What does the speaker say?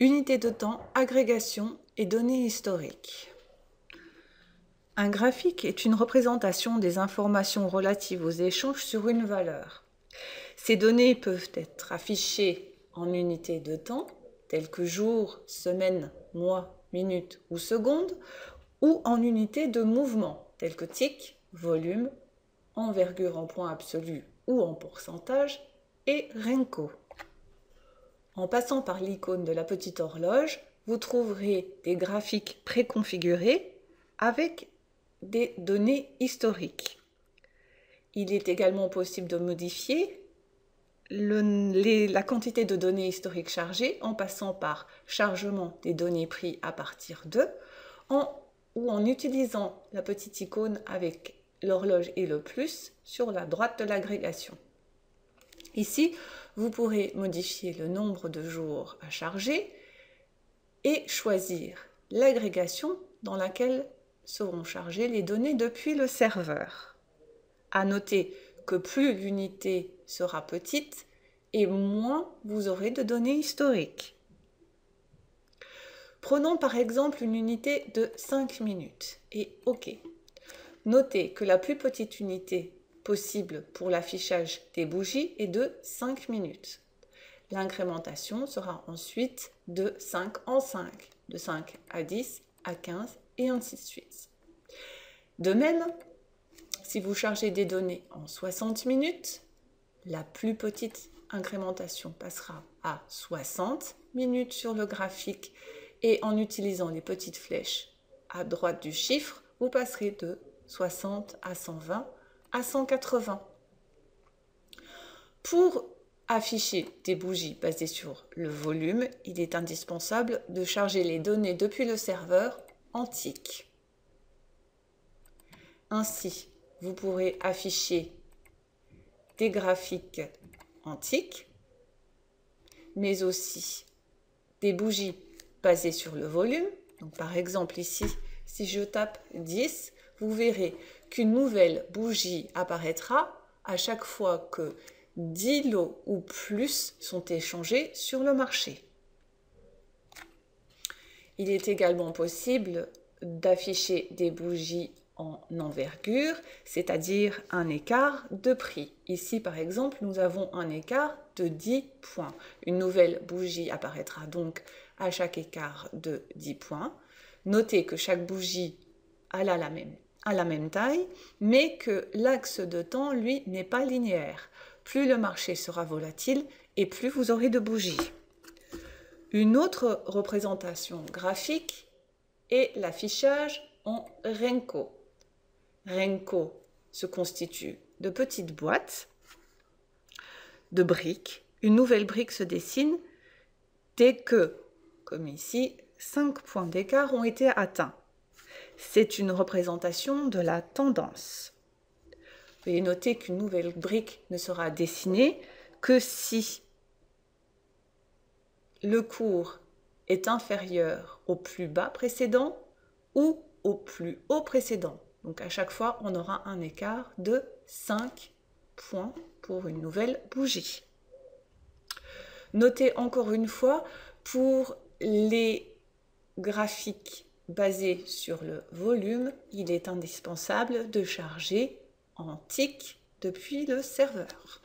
Unité de temps, agrégation et données historiques. Un graphique est une représentation des informations relatives aux échanges sur une valeur. Ces données peuvent être affichées en unités de temps, telles que jours, semaines, mois, minutes ou secondes, ou en unités de mouvement, telles que tic, volume, envergure en points absolus ou en pourcentage, et Renko. En passant par l'icône de la petite horloge, vous trouverez des graphiques préconfigurés avec des données historiques. Il est également possible de modifier la quantité de données historiques chargées en passant par chargement des données prises à partir de, ou en utilisant la petite icône avec l'horloge et le plus sur la droite de l'agrégation. Ici, vous pourrez modifier le nombre de jours à charger et choisir l'agrégation dans laquelle seront chargées les données depuis le serveur. À noter que plus l'unité sera petite et moins vous aurez de données historiques. Prenons par exemple une unité de 5 minutes et OK. Notez que la plus petite unité possible pour l'affichage des bougies est de 5 minutes. L'incrémentation sera ensuite de 5 en 5, de 5 à 10, à 15 et ainsi de suite. De même, si vous chargez des données en 60 minutes, la plus petite incrémentation passera à 60 minutes sur le graphique et en utilisant les petites flèches à droite du chiffre, vous passerez de 60 à 120 à 180. Pour afficher des bougies basées sur le volume, il est indispensable de charger les données depuis le serveur en tic. Ainsi, vous pourrez afficher des graphiques en tic, mais aussi des bougies basées sur le volume. Donc, par exemple, ici, si je tape 10, vous verrez qu'une nouvelle bougie apparaîtra à chaque fois que 10 lots ou plus sont échangés sur le marché. Il est également possible d'afficher des bougies en envergure, c'est-à-dire un écart de prix. Ici, par exemple, nous avons un écart de 10 points. Une nouvelle bougie apparaîtra donc à chaque écart de 10 points. Notez que chaque bougie a la même taille, mais que l'axe de temps, lui, n'est pas linéaire. Plus le marché sera volatile et plus vous aurez de bougies. Une autre représentation graphique est l'affichage en Renko. Renko se constitue de petites boîtes, de briques. Une nouvelle brique se dessine dès que, comme ici, 5 points d'écart ont été atteints. C'est une représentation de la tendance. Veuillez noter qu'une nouvelle brique ne sera dessinée que si le cours est inférieur au plus bas précédent ou au plus haut précédent. Donc à chaque fois, on aura un écart de 5 points pour une nouvelle bougie. Notez encore une fois, pour les graphiques basés sur le volume, il est indispensable de charger en tic depuis le serveur.